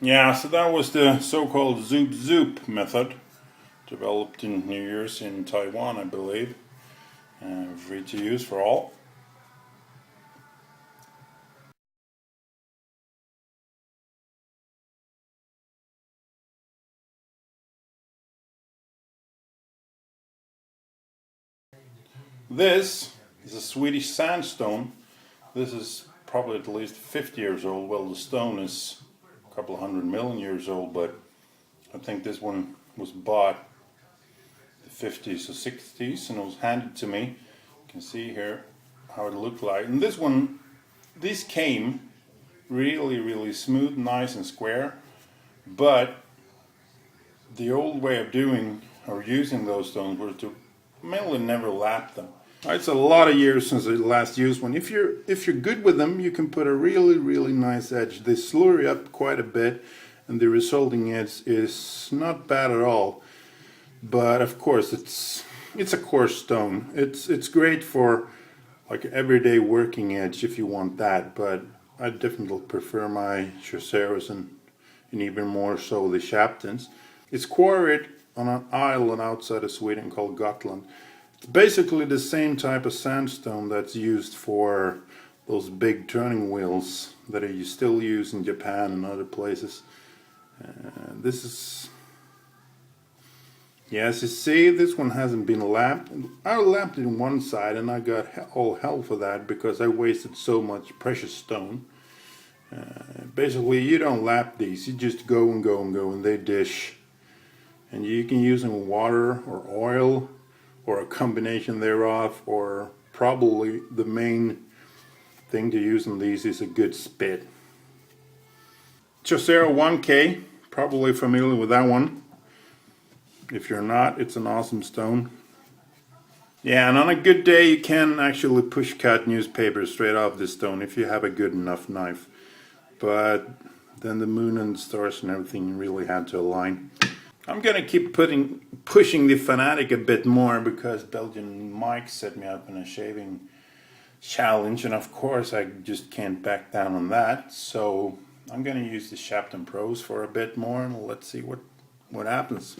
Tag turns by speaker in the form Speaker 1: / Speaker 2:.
Speaker 1: Yeah, so that was the so-called zoop-zoop method, developed in New Year's in Taiwan, I believe. Free to use for all. This is a Swedish sandstone. This is probably at least 50 years old. Well, the stone is a couple of 100 million years old, but I think this one was bought the 50s or 60s and it was handed to me. You can see here how it looked like. And this one, these came really smooth, nice and square, but the old way of doing or using those stones was to mainly never lap them. It's a lot of years since I last used one. If you're good with them, you can put a really nice edge. They slurry up quite a bit, and the resulting edge is not bad at all. But of course, it's a coarse stone. It's great for like everyday working edge if you want that. But I definitely prefer my Choseras and even more so the Shaptons. It's quarried on an island outside of Sweden called Gotland. It's basically the same type of sandstone that's used for those big turning wheels that you still use in Japan and other places. This is, yeah, as you see, this one hasn't been lapped. I lapped it on one side and I got all hell for that because I wasted so much precious stone. Basically, you don't lap these, you just go and they dish. And you can use them with water or oil or a combination thereof, or probably the main thing to use in these is a good spit. Chosera.1K, probably familiar with that one. If you're not, it's an awesome stone. Yeah, and on a good day you can actually push cut newspaper straight off this stone if you have a good enough knife. But then the moon and the stars and everything really had to align. I'm gonna keep pushing the Fanatic a bit more because Belgian Mike set me up in a shaving challenge, and of course I just can't back down on that. So I'm gonna use the Shapton Pros for a bit more, and let's see what happens.